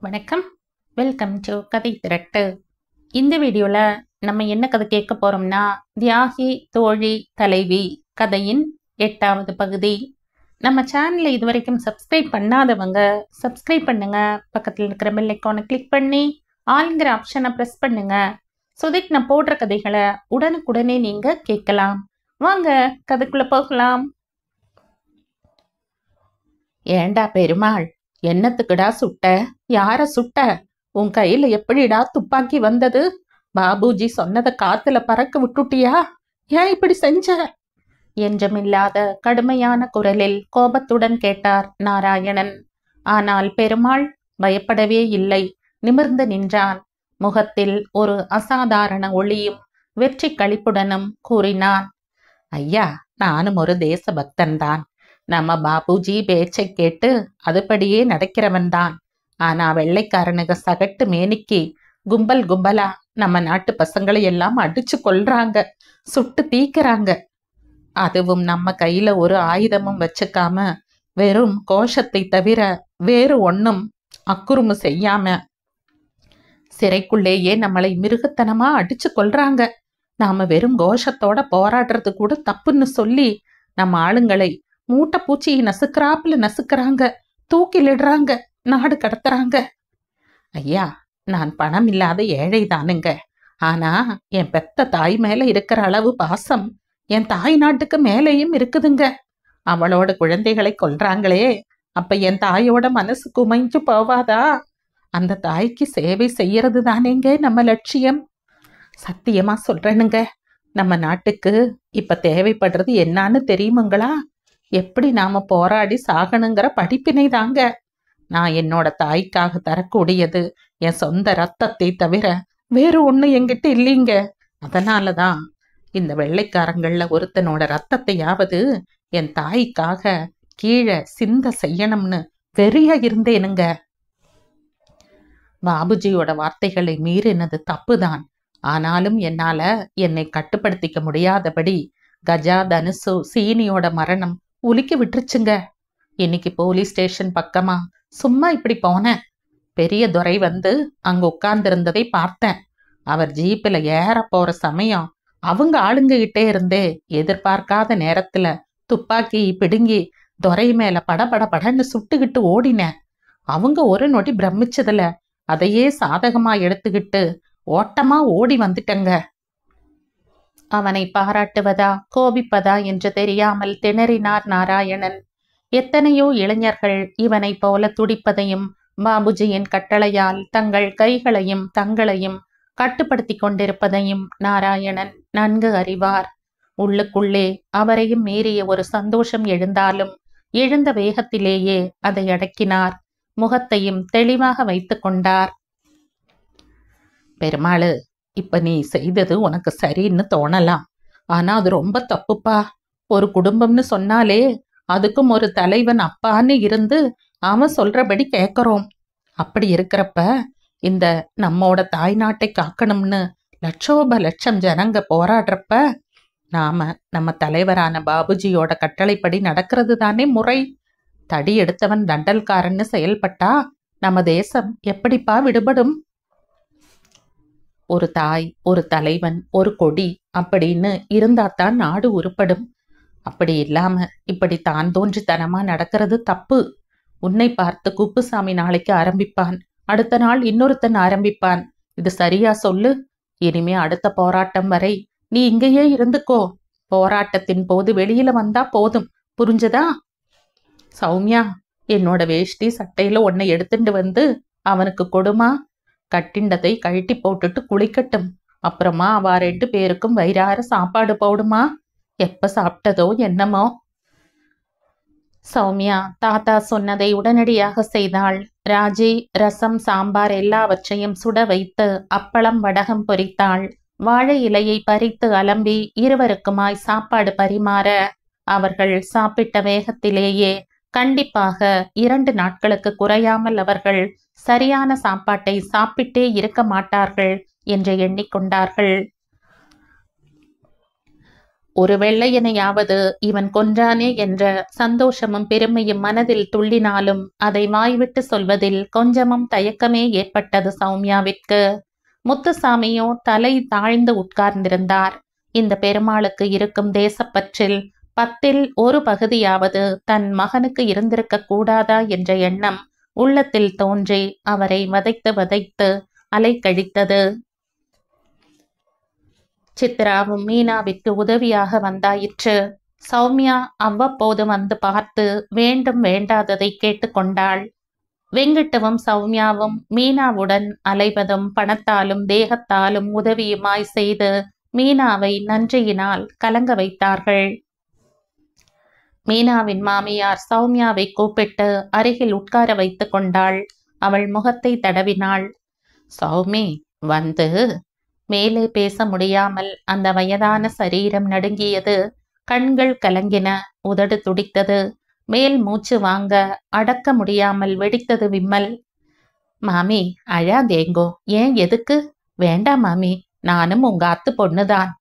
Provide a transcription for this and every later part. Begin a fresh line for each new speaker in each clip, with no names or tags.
வணக்கம். Welcome to கதை திரட்டு. இந்த வீடியோவில் நம்ம என்ன கதை கேட்க போகிறோம்னா, தியாகி தோழி தலைவி கதையின் 8வது பகுதி. நம்ம சேனலை இதுவரைக்கும் சப்ஸ்கிரைப் பண்ணாதவங்க சப்ஸ்கிரைப் பண்ணுங்க. பக்கத்தில் இருக்கிற பெல் ஐக்கானை கிளிக் பண்ணி ஆல்ங்கிற ஆப்ஷனை ப்ரெஸ் பண்ணுங்க. ஸோ தட் நான் போடுற கதைகளை உடனுக்குடனே நீங்கள் கேட்கலாம். வாங்க கதைக்குள்ளே போகலாம். ஏண்டா பெருமாள், என்னத்துக்குடா சுட்ட? யார சுட்ட? உன் கையில எப்படிடா துப்பாக்கி வந்தது? பாபுஜி சொன்னதை காத்துல பறக்க விட்டுட்டியா? ஏன் இப்படி செஞ்ச? என்றுமில்லாத கடுமையான குரலில் கோபத்துடன் கேட்டார் நாராயணன். ஆனால் பெருமாள் பயப்படவே இல்லை. நிமிர்ந்து நின்றான். முகத்தில் ஒரு அசாதாரண ஒளியும் வெற்றி களிப்புடனும் கூறினான், ஐயா, நானும் ஒரு தேசபக்தன்தான். நம்ம பாபுஜி பேச்சை கேட்டு அதுபடியே நடக்கிறவன்தான். ஆனா வெள்ளைக்காரனுக சகட்டு மேனிக்கு கும்பல் கும்பலா நம்ம நாட்டு பசங்களை எல்லாம் அடிச்சு கொல்றாங்க, சுட்டு தீக்கிறாங்க. அதுவும் நம்ம கையில ஒரு ஆயுதமும் வச்சுக்காம வெறும் கோஷத்தை தவிர வேறு ஒன்னும் அக்குறும்பு செய்யாம சிறைக்குள்ளேயே நம்மளை மிருகத்தனமா அடிச்சு கொல்றாங்க. நாம வெறும் கோஷத்தோட போராடுறது கூட தப்புன்னு சொல்லி நம்ம ஆளுங்களை மூட்டை பூச்சியை நசுக்கிறாப்புல நசுக்கிறாங்க, தூக்கிலிடுறாங்க, நாடு கடத்துறாங்க. ஐயா, நான் பணம் இல்லாத ஏழை தானுங்க. ஆனா என் பெத்த தாய் மேல இருக்கிற அளவு பாசம் என் தாய் நாட்டுக்கு மேலேயும் இருக்குதுங்க. அவளோட குழந்தைகளை கொல்றாங்களே, அப்ப என் தாயோட மனசு குமைஞ்சு போவாதா? அந்த தாய்க்கு சேவை செய்யறது தானேங்க நம்ம லட்சியம். சத்தியமா சொல்றேனுங்க, நம்ம நாட்டுக்கு இப்ப தேவைப்படுறது என்னான்னு தெரியுமுங்களா? எப்படி நாம போராடி சாகணுங்கிற படிப்பினை தாங்க. நான் என்னோட தாய்க்காக தரக்கூடியது என் சொந்த ரத்தத்தை தவிர வேறு ஒண்ணு என்கிட்ட இல்லைங்க. அதனாலதான் இந்த வெள்ளைக்காரங்கள்ல ஒருத்தனோட ரத்தத்தையாவது என் தாய்க்காக கீழே சிந்த செய்யணும்னு வெறியா இருந்தேனுங்க. பாபுஜியோட வார்த்தைகளை மீறினது தப்புதான். ஆனாலும் என்னால என்னை கட்டுப்படுத்திக்க முடியாதபடி கஜா தனுசு சீனியோட மரணம் உலுக்கி விட்டுருச்சுங்க. இன்னைக்கு போலீஸ் ஸ்டேஷன் பக்கமா சும்மா இப்படி போனேன். பெரிய துரை வந்து அங்க உட்கார்ந்திருந்ததை பார்த்தேன். அவர் ஜீப்பில் ஏற போற சமயம் அவங்க ஆளுங்க கிட்டே இருந்தே எதிர்பார்க்காத நேரத்துல துப்பாக்கி பிடுங்கி துரை மேல படன்னு சுட்டுக்கிட்டு ஓடினேன். அவங்க ஒரு நொடி பிரமிச்சதுல அதையே சாதகமா எடுத்துக்கிட்டு ஓட்டமா ஓடி வந்துட்டங்க. அவனை பாராட்டுவதா கோபிப்பதா என்று தெரியாமல் திணறினார் நாராயணன். எத்தனையோ இளைஞர்கள் இவனை போல துடிப்பதையும் பாபுஜியின் கட்டளையால் தங்கள் கைகளையும் தங்களையும் கட்டுப்படுத்தி கொண்டிருப்பதையும் நாராயணன் நன்கு அறிவார். உள்ளுக்குள்ளே அவரையும் மீறிய ஒரு சந்தோஷம் எழுந்தாலும் எழுந்த வேகத்திலேயே அதை அடக்கினார். முகத்தையும் தெளிவாக வைத்து கொண்டார். பெருமாளு, இப்ப நீ செய்தது உனக்கு சரின்னு தோணலாம். ஆனா அது ரொம்ப தப்புப்பா. ஒரு குடும்பம்னு சொன்னாலே அதுக்கும் ஒரு தலைவன் அப்பான்னு இருந்து அவன் சொல்றபடி கேட்கறோம். அப்படி இருக்கிறப்ப இந்த நம்மோட தாய்நாட்டை காக்கணும்னு லட்சோப லட்சம் ஜனங்க போராடுறப்ப நாம நம்ம தலைவரான பாபுஜியோட கட்டளைப்படி நடக்கிறது தானே முறை. தடி எடுத்தவன் தண்டல்காரன்னு செயல்பட்டா நம்ம தேசம் எப்படிப்பா விடுபடும்? ஒரு தாய், ஒரு தலைவன், ஒரு கொடி அப்படின்னு இருந்தாத்தான் நாடு உருப்படும். அப்படி இல்லாம இப்படி தான் தோன்றித்தனமா நடக்கிறது தப்பு. உன்னை பார்த்து குப்புசாமி நாளைக்கு ஆரம்பிப்பான், அடுத்த நாள் இன்னொருத்தன் ஆரம்பிப்பான். இது சரியா சொல்லு? இனிமே அடுத்த போராட்டம் வரை நீ இங்கேயே இருந்துக்கோ. போராட்டத்தின் போது வெளியில வந்தா போதும், புரிஞ்சதா? சௌமியா, என்னோட வேஷ்டி சட்டையில ஒன்னை எடுத்துட்டு வந்து அவனுக்கு கொடுமா. கட்டிண்டதை கழட்டி போட்டுட்டு குளிக்கட்டும். அப்புறமா அவ 2 பேருக்கும் வயிறார சாப்பாடு போடுமா. எப்ப சாப்பிட்டதோ என்னமோ. சௌமியா தாத்தா சொன்னதை உடனடியாக செய்தாள். ராஜி ரசம் சாம்பார் எல்லாவற்றையும் சுட வைத்து அப்பளம் வடகம் பொரித்தாள். வாழை இலையை பறித்து அலம்பி இருவருக்குமாய் சாப்பாடு பரிமாற அவர்கள் சாப்பிட்ட வேகத்திலேயே கண்டிப்பாக 2 நாட்களுக்கு குறையாமல் அவர்கள் சரியான சாப்பாட்டை சாப்பிட்டே இருக்க மாட்டார்கள் என்று எண்ணிக்கொண்டார்கள். ஒரு வெள்ளையனையாவது இவன் கொன்றானே என்ற சந்தோஷமும் பெருமையும் மனதில் துள்ளினாலும் அதை வாய்விட்டு சொல்வதில் கொஞ்சமும் தயக்கமே ஏற்பட்டது சௌமியாவிற்கு. முத்துசாமியோ தலை தாழ்ந்து உட்கார்ந்திருந்தார். இந்த பெருமாளுக்கு இருக்கும் தேசப்பற்றில் 10ல் 1 பகுதியாவது தன் மகனுக்கு இருந்திருக்க கூடாதா என்ற எண்ணம் உள்ளத்தில் தோன்றி அவரை வதைத்து வதைத்து அலைக்கழித்தது. சித்ராவும் மீனாவிற்கு உதவியாக வந்தாயிற்று. சௌமியா அவ்வப்போது வந்து பார்த்து வேண்டும் வேண்டாததை கேட்டுக்கொண்டாள். வெங்கிட்டவும் சௌமியாவும் மீனாவுடன் அலைவதும் பணத்தாலும் தேகத்தாலும் உதவியுமாய் செய்து மீனாவை நன்றியினால் கலங்க வைத்தார்கள். மீனாவின் மாமியார் சௌமியாவை கூப்பிட்டு அருகில் உட்கார வைத்து கொண்டாள். அவள் முகத்தை தடவினாள். சௌமி வந்து. மேலே பேச முடியாமல் அந்த வயதான சரீரம் நடுங்கியது. கண்கள் கலங்கின, உதடு துடித்தது. மேல் மூச்சு வாங்க அடக்க முடியாமல் வெடித்தது விம்மல். மாமி அழாதேங்கோ. ஏன் எதுக்கு? வேண்டாம் மாமி, நானும் உங்க அத்து பொண்ணுதான்.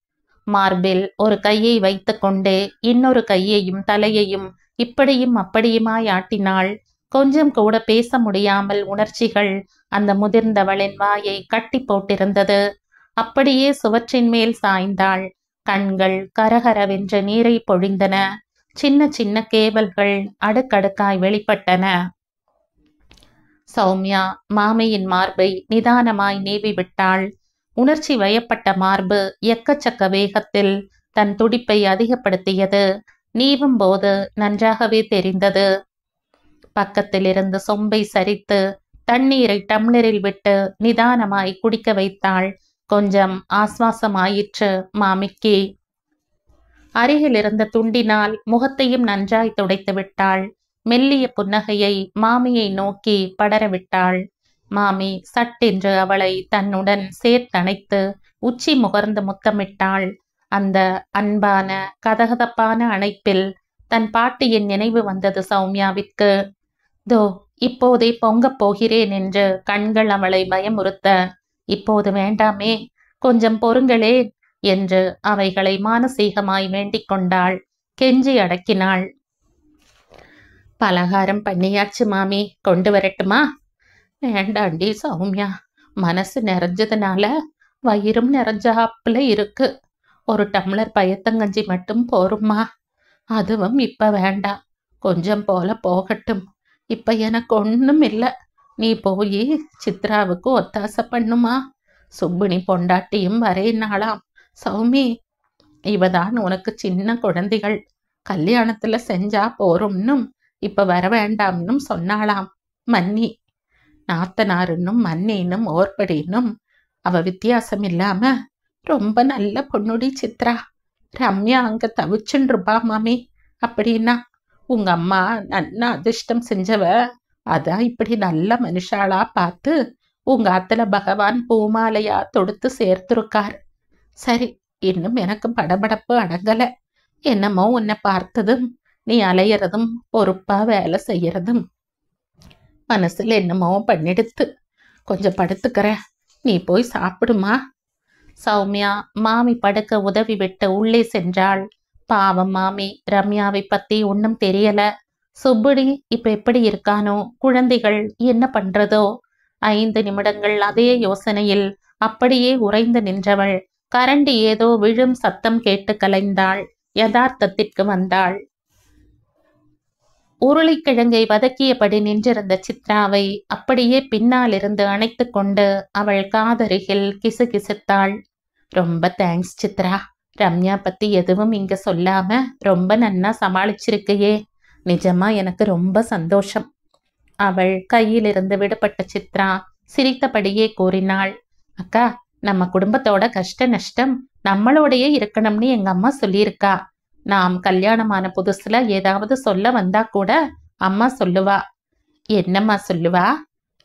மார்பில் ஒரு கையை வைத்து கொண்டே இன்னொரு கையையும் தலையையும் இப்படியும் அப்படியுமாய் ஆட்டினாள். கொஞ்சம் கூட பேச முடியாமல் உணர்ச்சிகள் அந்த முதிர்ந்தவளின் வாயை கட்டி போட்டிருந்தது. அப்படியே சுவற்றின் மேல் சாய்ந்தாள். கண்கள் கரகரவென்ற நீரை பொழிந்தன. சின்ன சின்ன கேவல்கள் அடுக்கடுக்காய் வெளிப்பட்டன. சௌமியா மாமியின் மார்பை நிதானமாய் நீவி விட்டாள். உணர்ச்சி வயப்பட்ட மார்பு எக்கச்சக்க வேகத்தில் தன் துடிப்பை அதிகப்படுத்தியது. நீவும் போது நன்றாகவே தெரிந்தது. பக்கத்தில் இருந்து சொம்பை சரித்து தண்ணீரை டம்ளரில் விட்டு நிதானமாய் குடிக்க வைத்தாள். கொஞ்சம் ஆஸ்வாசமாயிற்று மாமிக்கு. அருகில் இருந்த துண்டினால் முகத்தையும் நன்றாய் துடைத்து விட்டாள். மெல்லிய புன்னகையை மாமியை நோக்கி படரவிட்டாள். மாமி சட்டென்று அவளை தன்னுடன் சேர்த்தணைத்து உச்சி முகர்ந்து முத்தமிட்டாள். அந்த அன்பான கதகதப்பான அணைப்பில் தன் பாட்டியின் நினைவு வந்தது சௌமியாவிற்கு. தோ இப்போதே பொங்கப் போகிறேன் என்று கண்கள் அவளை பயமுறுத்த, இப்போது வேண்டாமே, கொஞ்சம் பொறுங்களே என்று அவைகளை மானசீகமாய் வேண்டிக் கொண்டாள். கெஞ்சி அடக்கினாள். பலகாரம் பண்ணியாச்சு மாமி, கொண்டு வரட்டுமா? வேண்டாண்டி சௌமியா, மனசு நிறைஞ்சதுனால வயிறும் நிறைஞ்சாப்புல இருக்கு. ஒரு டம்ளர் பயத்தங்கஞ்சி மட்டும் போருமா. அதுவும் இப்ப வேண்டாம், கொஞ்சம் போல போகட்டும். இப்ப எனக்கு ஒண்ணும் இல்லை. நீ போய் சித்ராவுக்கு ஒத்தாசை பண்ணுமா. சுப்பினி பொண்டாட்டியும் வரேனாளாம். சௌமி, இவதான் உனக்கு சின்ன குழந்தைகள், கல்யாணத்துல செஞ்சா போரும்னும் இப்ப வர வேண்டாம்னும் சொன்னாளாம். மன்னி நாத்தனாருன்னும் மன்னின்னும் ஓர்படின்னும் அவ வித்தியாசம் இல்லாம ரொம்ப நல்ல பொண்ணுடி சித்ரா. ரம்யா அங்க தவிச்சுன்ருப்பா மாமி. அப்படின்னா உங்க அம்மா நன்னா அதிர்ஷ்டம் செஞ்சவ. அதான் இப்படி நல்ல மனுஷாளா பார்த்து உங்க ஆத்துல பகவான் பூமாலையா தொடுத்து சேர்த்துருக்கார். சரி, இன்னும் எனக்கு படபடப்பு அடங்கல. என்னமோ உன்னை பார்த்ததும் நீ அலையறதும் பொறுப்பா வேலை செய்யறதும் மனசுல என்னமோ பண்ணிடுத்து. கொஞ்சம் படுத்துக்கிற, நீ போய் சாப்பிடுமா. சௌமியா மாமி படுக்க உதவி விட்டு உள்ளே சென்றாள். பாவம் மாமி, ரம்யாவை பத்தி ஒன்னும் தெரியல. சுப்புடி இப்ப எப்படி இருக்கானோ, குழந்தைகள் என்ன பண்றதோ. 5 நிமிடங்கள் அதே யோசனையில் அப்படியே உறைந்து நின்றவள் கரண்டி ஏதோ விழும் சத்தம் கேட்டு கலைந்தாள். யதார்த்தத்திற்கு வந்தாள். உருளைக்கிழங்கை வதக்கியபடி நின்றிருந்த சித்ராவை அப்படியே பின்னால் இருந்து அணைத்து கொண்டு அவள் காதருகில் கிசுகிசுத்தாள். ரொம்ப தேங்க்ஸ் சித்ரா. ரம்யா பத்தி எதுவும் இங்க சொல்லாம ரொம்ப நன்னா சமாளிச்சிருக்கையே. நிஜமா எனக்கு ரொம்ப சந்தோஷம். அவள் கையிலிருந்து விடுபட்ட சித்ரா சிரித்தபடியே கூறினாள். அக்கா, நம்ம குடும்பத்தோட கஷ்ட நஷ்டம் நம்மளோடையே இருக்கணும்னு எங்க அம்மா சொல்லியிருக்கா. நாம் கல்யாணமான புதுசுல ஏதாவது சொல்ல வந்தா கூட அம்மா சொல்லுவா. என்னம்மா சொல்லுவா?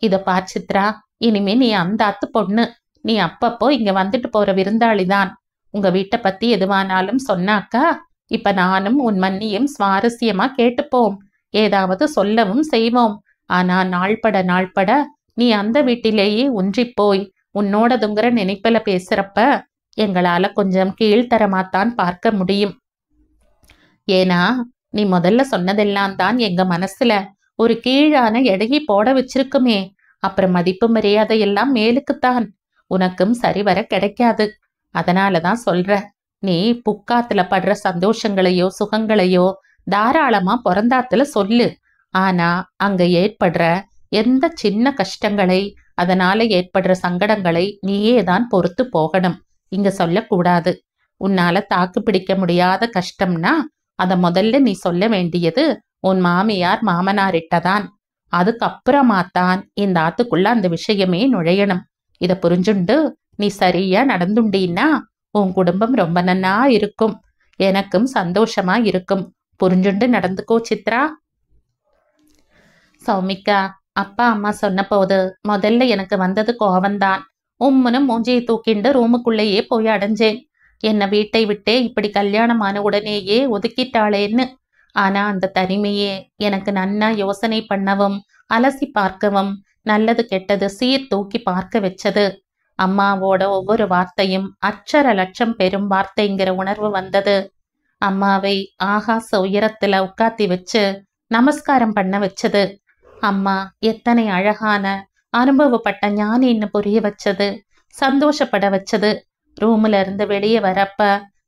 இத பார் சித்ரா, இனிமே நீ அந்த அத்து பொண்ணு. நீ அப்பப்போ இங்க வந்துட்டு போற விருந்தாளிதான். உங்க வீட்டை பத்தி எதுவானாலும் சொன்னாக்கா இப்ப நானும் உன் மன்னியும் சுவாரஸ்யமா கேட்டுப்போம். ஏதாவது சொல்லவும் செய்வோம். ஆனா நாள்பட நீ அந்த வீட்டிலேயே ஒன்றிப்போய் உன்னோடதுங்கிற நினைப்பில பேசுறப்ப எங்களால கொஞ்சம் கீழ்த்தரமாத்தான் பார்க்க முடியும். ஏன்னா நீ முதல்ல சொன்னதெல்லாம் தான் எங்க மனசுல ஒரு கீழான எடையை போட வச்சிருக்குமே. அப்புறம் மதிப்பு மரியாதை எல்லாம் மேலுக்குத்தான். உனக்கும் சரிவர கிடைக்காது. அதனாலதான் சொல்ற, நீ புக்காத்துல படுற சந்தோஷங்களையோ சுகங்களையோ தாராளமா பிறந்தாத்துல சொல்லு. ஆனா அங்க ஏற்படுற எந்த சின்ன கஷ்டங்களை, அதனால ஏற்படுற சங்கடங்களை நீயே தான் பொறுத்து போகணும். இங்க சொல்லக்கூடாது. உன்னால தாக்கு பிடிக்க முடியாத கஷ்டம்னா அத முதல்ல நீ சொல்ல வேண்டியது உன் மாமியார் மாமனாரிட்டதான். அதுக்கப்புறமாத்தான் இந்த ஆத்துக்குள்ள அந்த விஷயமே நுழையணும். இத புரிஞ்சுண்டு நீ சரியா நடந்துண்டீன்னா உன் குடும்பம் ரொம்ப நன்னா இருக்கும். எனக்கும் சந்தோஷமா இருக்கும். புரிஞ்சுண்டு நடந்துக்கோ சித்ரா. சௌமிக்கா, அப்பா அம்மா சொன்ன போது முதல்ல எனக்கு வந்தது கோவந்தான். உம்முன்னு மூஞ்சியை தூக்கிண்டு ரூமுக்குள்ளேயே போய் அடைஞ்சேன். என்னை வீட்டை விட்டே இப்படி கல்யாணமான உடனேயே ஒதுக்கிட்டாளேன்னு. ஆனா அந்த தனிமையே எனக்கு நன்னா யோசனை பண்ணவும் அலசி பார்க்கவும் நல்லது கெட்டது சீர் தூக்கி பார்க்க வச்சது. அம்மாவோட ஒவ்வொரு வார்த்தையும் அச்சர லட்சம் பெரும் வார்த்தைங்கிற உணர்வு வந்தது. அம்மாவை ஆகாச உயரத்துல உட்காத்தி வச்சு நமஸ்காரம் பண்ண வச்சது. அம்மா எத்தனை அழகான அனுபவப்பட்ட ஞானின்னு புரிய வச்சது. சந்தோஷப்பட வச்சது. ரூம்ல இருந்து வெளியே வரப்ப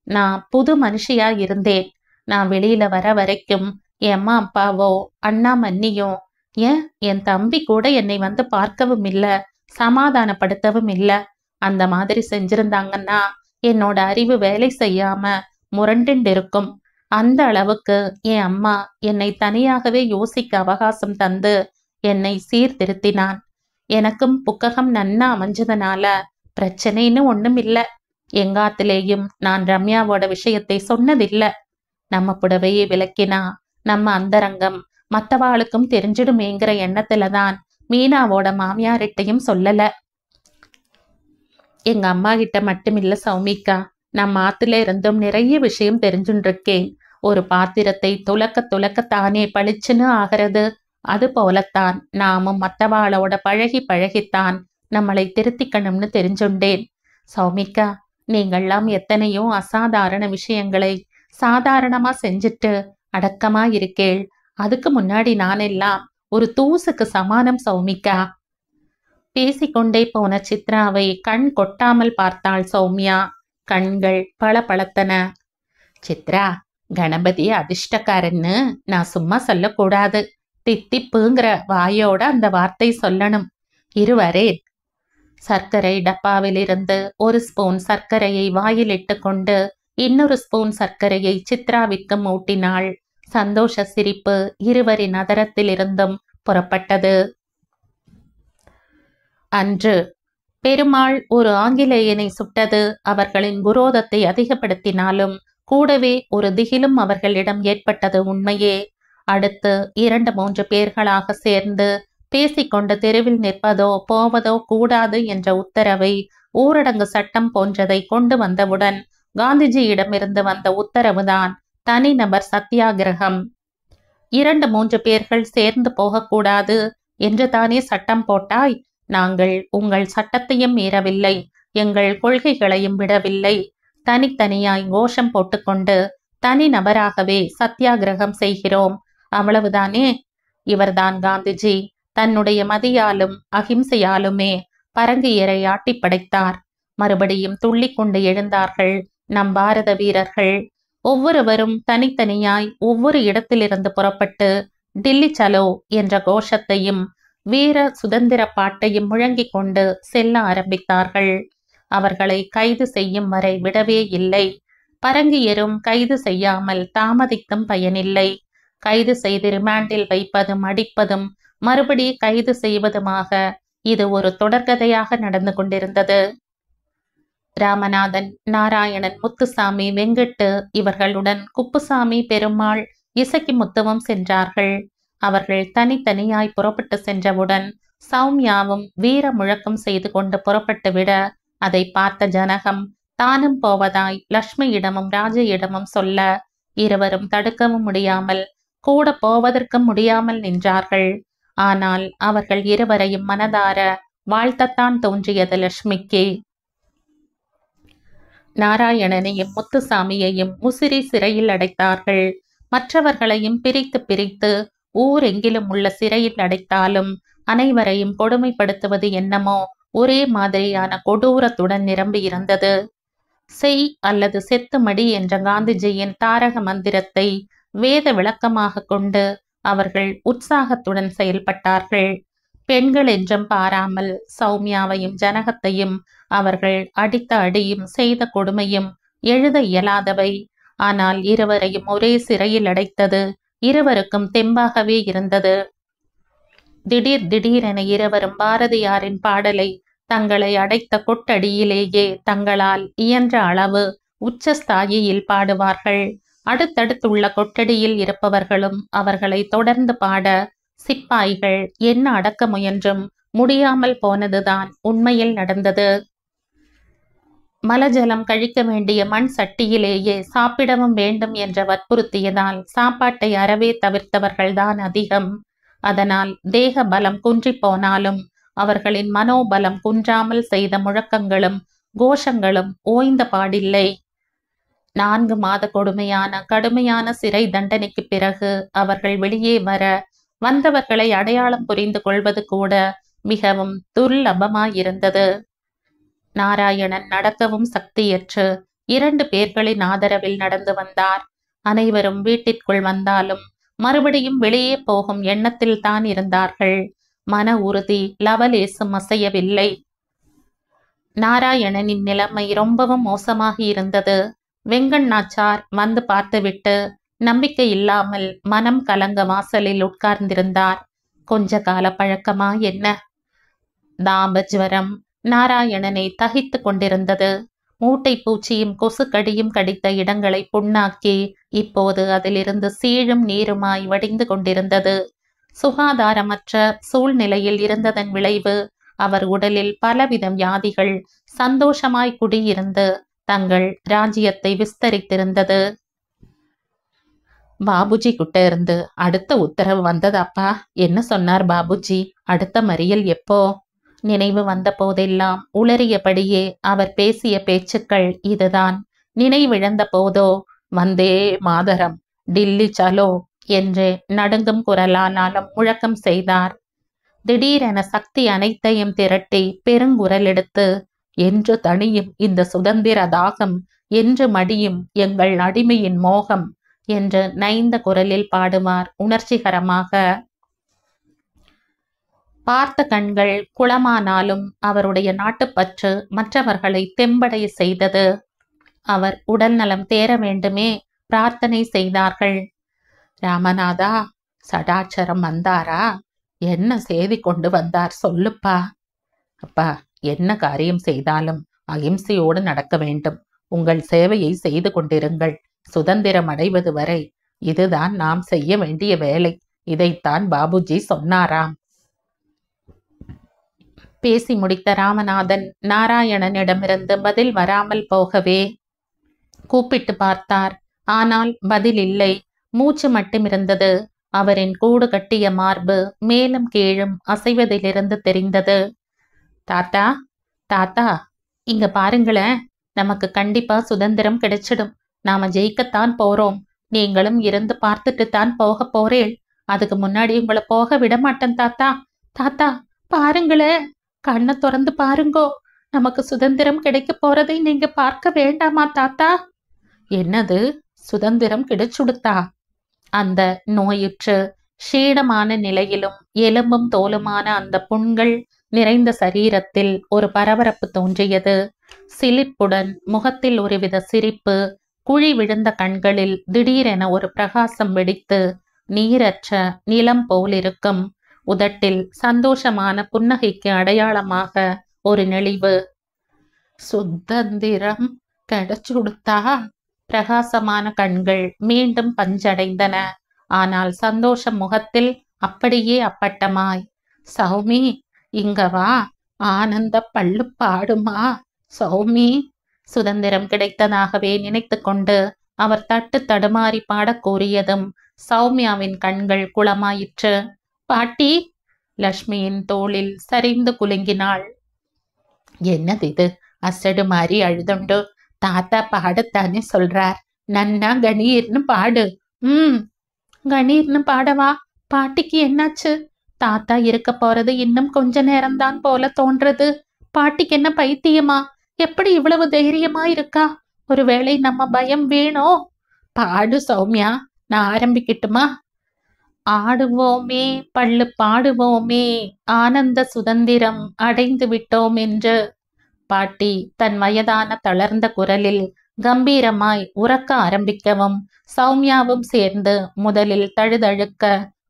நான் புது மனுஷியா இருந்தேன். நான் வெளியில வர வரைக்கும் என் அம்மா அப்பாவோ அண்ணா மன்னியோ என் தம்பி கூட என்னை வந்து பார்க்கவும் இல்ல, சமாதானப்படுத்தவும் இல்ல. அந்த மாதிரி செஞ்சிருந்தாங்கன்னா என்னோட அறிவு வேலை செய்யாம முரண்டுண்டு இருக்கும். அந்த அளவுக்கு என் அம்மா என்னை தனியாகவே யோசிக்க அவகாசம் தந்து என்னை சீர்திருத்தினான். எனக்கும் புக்ககம் நன்னா அமைஞ்சதுனால பிரச்சனைன்னு ஒண்ணும் இல்ல. எங்காத்திலேயும் நான் ரம்யாவோட விஷயத்தை சொன்னதில்ல. நம்ம புடவையை விளக்கினா நம்ம அந்தரங்கம் மத்தவாளுக்கும் தெரிஞ்சிடுமேங்கிற எண்ணத்துலதான் மீனாவோட மாமியார்கிட்டையும் சொல்லல. எங்க அம்மா கிட்ட மட்டுமில்ல சௌமிக்கா, நம்ம ஆத்துல இருந்தும் நிறைய விஷயம் தெரிஞ்சுருக்கேன். ஒரு பாத்திரத்தை துலக்க துலக்க தானே பளிச்சுன்னு ஆகிறது. அது போலத்தான் நாமும் மத்தவாளோட பழகி பழகித்தான் நம்மளை திருத்திக்கணும்னு தெரிஞ்சுண்டேன். சௌமிக்கா, நீங்கள்லாம் எத்தனையோ அசாதாரண விஷயங்களை சாதாரணமா செஞ்சுட்டு அடக்கமா இருக்கேள். அதுக்கு முன்னாடி நானெல்லாம் ஒரு தூசுக்கு சமானம் சௌமிக்கா. பேசிக்கொண்டே போன சித்ராவை கண் கொட்டாமல் பார்த்தாள் சௌமியா. கண்கள் பளபளத்தன. சித்ரா, கணபதி அதிர்ஷ்டக்காரன்னு நான் சும்மா சொல்லக்கூடாது. தித்திப்புங்கிற வாயோட அந்த வார்த்தை சொல்லணும். இருவரேன். சர்க்கரை டப்பாவிலிருந்து ஒரு ஸ்பூன் சர்க்கரையை வாயில் இட்டு கொண்டு இன்னொரு ஸ்பூன் சர்க்கரையை சித்ராவிற்கு மூட்டினாள். சந்தோஷ சிரிப்பு இருவரின் அதரத்திலிருந்தும் புறப்பட்டது. அன்று பெருமாள் ஒரு ஆங்கிலேயனை சுட்டது அவர்களின் குரோதத்தை அதிகப்படுத்தினாலும் கூடவே ஒரு திகிலும் அவர்களிடம் ஏற்பட்டது உண்மையே. அடுத்து 2-3 பேர்களாக சேர்ந்து பேசிக்கொண்டு தெருவில் நிற்பதோ போவதோ கூடாது என்ற உத்தரவை, ஊரடங்கு சட்டம் போன்றதை கொண்டு வந்தவுடன் காந்திஜியிடமிருந்து வந்த உத்தரவுதான் தனிநபர் சத்தியாகிரகம். 2-3 பேர்கள் சேர்ந்து போகக்கூடாது என்று தானே சட்டம் போட்டாய்? நாங்கள் உங்கள் சட்டத்தையும் மீறவில்லை, எங்கள் கொள்கைகளையும் விடவில்லை. தனித்தனியாய் கோஷம் போட்டுக்கொண்டு தனி நபராகவே சத்தியாகிரகம் செய்கிறோம். அவ்வளவுதானே. இவர்தான் காந்திஜி. தன்னுடைய மதியாலும் அகிம்சையாலுமே பரங்கியரை ஆட்டி படைத்தார். மறுபடியும் துள்ளிக்கொண்டு எழுந்தார்கள் நம் பாரத வீரர்கள். ஒவ்வொருவரும் தனித்தனியாய் ஒவ்வொரு இடத்திலிருந்து புறப்பட்டு டில்லி சலோ என்ற கோஷத்தையும் வீர சுதந்திர பாட்டையும் முழங்கிக் கொண்டு செல்ல ஆரம்பித்தார்கள். அவர்களை கைது செய்யும் வரை விடவே இல்லை. பரங்கியரும் கைது செய்யாமல் தாமதித்தும் பயனில்லை. கைது செய்து ரிமாண்டில் வைப்பதும் அடிப்பதும் மறுபடி கைது செய்வதுமாக இது ஒரு தொடர்கதையாக நடந்து கொண்டிருந்தது. ராமநாதன், நாராயணன், முத்துசாமி, வெங்கட்டு இவர்களுடன் குப்புசாமி, பெருமாள், இசக்கி முத்துவும் சென்றார்கள். அவர்கள் தனித்தனியாய் புறப்பட்டு சென்றவுடன் சௌமியாவும் வீர முழக்கம் செய்து கொண்டு புறப்பட்டு விட அதை பார்த்த ஜனகம் தானும் போவதாய் லக்ஷ்மியிடமும் ராஜையிடமும் சொல்ல இருவரும் தடுக்கவும் முடியாமல் கூட போவதற்கும் முடியாமல் நின்றார்கள். ஆனால் அவர்கள் இருவரையும் மனதார வாழ்த்தத்தான் தோன்றியது லட்சுமிக்கு. நாராயணனையும் முத்துசாமியையும் முசிறி சிறையில் அடைத்தார்கள். மற்றவர்களையும் பிரித்து பிரித்து ஊரெங்கிலும் உள்ள சிறையில் அடைத்தாலும் அனைவரையும் கொடுமைப்படுத்துவது என்னமோ ஒரே மாதிரியான கொடூரத்துடன் நிரம்பி இருந்தது. செய் அல்லது செத்துமடி என்ற காந்திஜியின் தாரக மந்திரத்தை வேத விளக்கமாக கொண்டு அவர்கள் உற்சாகத்துடன் செயல்பட்டார்கள். பெண்கள் என்றும் பாராமல் சௌமியாவையும் ஜனகத்தையும் அவர்கள் அடித்த அடியும் செய்த கொடுமையும் எழுத இயலாதவை. ஆனால் இருவரையும் ஒரே சிறையில் அடைத்தது இருவருக்கும் தெம்பாகவே இருந்தது. திடீர் திடீரென இருவரும் பாரதியாரின் பாடலை தங்களை அடைத்த கொட்டடியிலேயே தங்களால் இயன்ற அளவு உச்சஸ்தாயியில் பாடுவார்கள். அடுத்தடுத்துள்ள கொட்டடியில் இருப்பவர்களும் அவர்களை தொடர்ந்து பாட சிப்பாய்கள் என்ன அடக்க முயன்றும் முடியாமல் போனதுதான் உண்மையில் நடந்தது. மலஜலம் கழிக்க வேண்டிய மண் சட்டியிலேயே சாப்பிடவும் வேண்டும் என்ற வற்புறுத்தியதால் சாப்பாட்டை அறவே தவிர்த்தவர்கள்தான் அதிகம். அதனால் தேக பலம் குன்றி போனாலும் அவர்களின் மனோபலம் குன்றாமல் செய்த முழக்கங்களும் கோஷங்களும் ஓய்ந்த பாடில்லை. 4 மாத கடுமையான சிறை தண்டனைக்கு பிறகு அவர்கள் வெளியே வர வந்தவர்களை அடையாளம் புரிந்து கொள்வது கூட மிகவும் துர்லபமாயிருந்தது. நாராயணன் நடக்கவும் சக்தியற்று 2 பேர்களின் ஆதரவில் நடந்து வந்தார். அனைவரும் வீட்டிற்குள் வந்தாலும் மறுபடியும் வெளியே போகும் எண்ணத்தில் தான் இருந்தார்கள். மன உறுதி லவலேசும் அசையவில்லை. நாராயணனின் நிலைமை ரொம்பவும் மோசமாக இருந்தது. வெங்கண்ணாச்சார் வந்து பார்த்துவிட்டு நம்பிக்கை இல்லாமல் மனம் கலங்க வாசலில் உட்கார்ந்திருந்தார். கொஞ்ச கால பழக்கமா என்ன? தாபஜ்வரம் நாராயணனை தகித்து கொண்டிருந்தது. மூட்டை பூச்சியும் கொசுக்கடியும் கடித்த இடங்களை புண்ணாக்கி இப்போது அதிலிருந்து சீழும் நீருமாய் வடிந்து கொண்டிருந்தது. சுகாதாரமற்ற சூழ்நிலையில் இருந்ததன் விளைவு அவர் உடலில் பலவித வியாதிகள் சந்தோஷமாய் குடியிருந்து தங்கள் ராஜ்யத்தை விஸ்தரித்திருந்தது. பாபுஜி கிட்ட இருந்து அடுத்த உத்தரவு வந்ததாப்பா. என்ன சொன்னார் பாபுஜி? அடுத்த மறியல் எப்போ? நினைவு வந்த போதெல்லாம் உளறியபடியே அவர் பேசிய பேச்சுக்கள் இதுதான். நினைவிழந்த போதோ வந்தே மாதரம், டில்லி சலோ என்று நடுங்கும் குரலானாலும் முழக்கம் செய்தார். திடீரென சக்தி அனைத்தையும் திரட்டி பெருங்குரல் எடுத்து, என்று தணியும் இந்த சுதந்திர தாகம், என்று மடியும் எங்கள் அடிமையின் மோகம் என்று நைந்த குரலில் பாடுவார் உணர்ச்சிகரமாக. பார்த்த கண்கள் குளமானாலும் அவருடைய நாட்டுப்பற்று மற்றவர்களை தெம்படைய செய்தது. அவர் உடல் நலம் தேர வேண்டுமே பிரார்த்தனை செய்தார்கள். ராமநாதா, சடாட்சரம் வந்தாரா? என்ன செய்தி கொண்டு வந்தார் சொல்லுப்பா. அப்பா, என்ன காரியம் செய்தாலும் அகிம்சையோடு நடக்க வேண்டும். உங்கள் சேவையை செய்து கொண்டிருங்கள். சுதந்திரம் அடைவது வரை இதுதான் நாம் செய்ய வேண்டிய வேலை. இதைத்தான் பாபுஜி சொன்னாராம். பேசி முடித்த ராமநாதன் நாராயணனிடமிருந்து பதில் வராமல் போகவே கூப்பிட்டு பார்த்தார். ஆனால் பதில் இல்லை. மூச்சு மட்டுமிருந்தது. அவரின் கூடு கட்டிய மார்பு மேலும் கீழும் அசைவதிலிருந்து தெரிந்தது. தாத்தா, தாத்தா, இங்க பாருங்களேன். நமக்கு கண்டிப்பா சுதந்திரம் கிடைச்சிடும். நாம ஜெயிக்கத்தான் போறோம். நீங்களும் இருந்து பார்த்துட்டு தான் போக போறேள். அதுக்கு முன்னாடி உங்களை போக விட மாட்டேன் தாத்தா. தாத்தா பாருங்களேன், கண்ணை திறந்து பாருங்கோ. நமக்கு சுதந்திரம் கிடைக்க போறதை நீங்க பார்க்க வேண்டாமா தாத்தா? என்னது, சுதந்திரம் கிடைச்சுடுத்தா? அந்த நோயுற்று ஷீடமான நிலையிலும் எலும்பும் தோலுமான அந்த புண்கள் நிறைந்த சரீரத்தில் ஒரு பரபரப்பு தோன்றியது. சிலிர்ப்புடன் முகத்தில் ஒருவித சிரிப்பு, குழி விழுந்த கண்களில் திடீரென ஒரு பிரகாசம் வெடித்து நீரற்ற நிலம் போலிருக்கும். உதட்டில் சந்தோஷமான புன்னகைக்கு அடையாளமாக ஒரு நெளிவு. சுதந்திரம் கிடைச்சுடுத்தா? பிரகாசமான கண்கள் மீண்டும் பஞ்சடைந்தன. ஆனால் சந்தோஷம் முகத்தில் அப்படியே அப்பட்டமாய். சௌமி, இங்க வா, ஆனந்த பள்ளு பாடுமா சௌமி. சுதந்திரம் கிடைத்ததாகவே நினைத்து கொண்டு அவர் தட்டு தடுமாறி பாடக் கூறியதும் சௌமியாவின் கண்கள் குளமாயிற்று. பாட்டி, லட்சுமியின் தோளில் சரிந்து குலுங்கினாள். என்னது இது, அசடு மாறி அழுதுண்டு? தாத்தா பாடத்தானே சொல்றார், நன்னா கணீர்னு பாடு. ம். கணீர்னு பாடவா? பாட்டிக்கு என்னாச்சு? தாத்தா இருக்க போறது இன்னும் கொஞ்ச நேரம்தான் போல தோன்றது. பாட்டிக்கு என்ன பைத்தியமா? எப்படி இவ்வளவு தைரியமா இருக்கா? ஒருவேளை நம்ம பயம் வேணோ? பாடு சௌமியா. நான் ஆரம்பிக்கட்டுமா? ஆடுவோமே பள்ளு பாடுவோமே, ஆனந்த சுதந்திரம் அடைந்து விட்டோம் என்று பாட்டி தன் வயதான தளர்ந்த குரலில் கம்பீரமாய் உரக்க ஆரம்பிக்கவும், சௌமியாவும் சேர்ந்து முதலில் தழுதழுக்க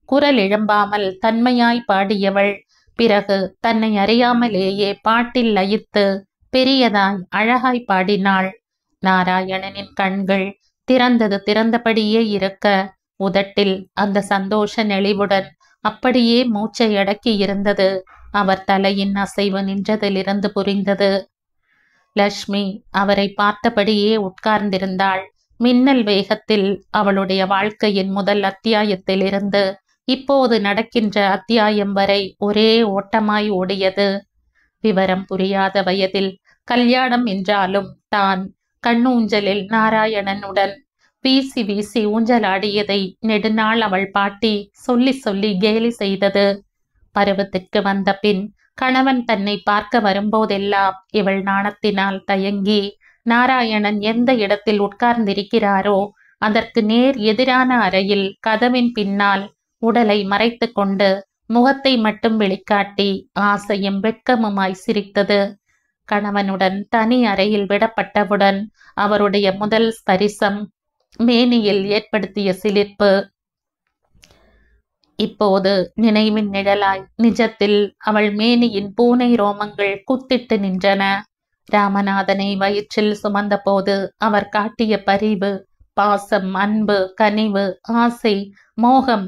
குரல் எழும்பாமல் தன்மையாய் பாடியவள் பிறகு தன்னை அறியாமலேயே பாட்டில் லயித்து பெரியதாய் அழகாய் பாடினாள். நாராயணனின் கண்கள் திறந்தபடியே இருக்க, உதட்டில் அந்த சந்தோஷ நெளிவுடன் அப்படியே மூச்சை அடக்கி இருந்தது. அவர் தலையின் அசைவு நின்றதிலிருந்து புரிந்தது. லட்சுமி அவரை பார்த்தபடியே உட்கார்ந்திருந்தாள். மின்னல் வேகத்தில் அவளுடைய வாழ்க்கையின் முதல் அத்தியாயத்திலிருந்து இப்போது நடக்கின்ற அத்தியாயம் வரை ஒரே ஓட்டமாய் ஓடியது. விவரம் புரியாத வயதில் கல்யாணம் என்றாலும் தான் கண்ணூஞ்சலில் நாராயணனுடன் வீசி வீசி ஊஞ்சலாடியதை நெடுநாள் அவள் பாட்டி சொல்லி சொல்லி கேலி செய்தது. பருவத்திற்கு வந்த பின் கணவன் தன்னை பார்க்க வரும்போதெல்லாம் இவள் நாணத்தினால் தயங்கி நாராயணன் எந்த இடத்தில் உட்கார்ந்திருக்கிறாரோ அதற்கு நேர் எதிரான அறையில் கதவின் பின்னால் உடலை மறைத்து கொண்டு முகத்தை மட்டும் வெளிக்காட்டி ஆசையும் வெட்கமுமாய் சிரித்தது. கணவனுடன் தனி அறையில் விடப்பட்டவுடன் அவருடைய முதல் ஸ்பரிசம் மேனியில் ஏற்படுத்திய சிலிர்ப்பு இப்போது நினைவின் நிழலாய் நிஜத்தில் அவள் மேனியின் பூனை ரோமங்கள் குத்திட்டு நின்றன. ராமநாதனை வயிற்றில் சுமந்த போது அவர் காட்டிய பரிவு, பாசம், அன்பு, கனிவு, ஆசை, மோகம்,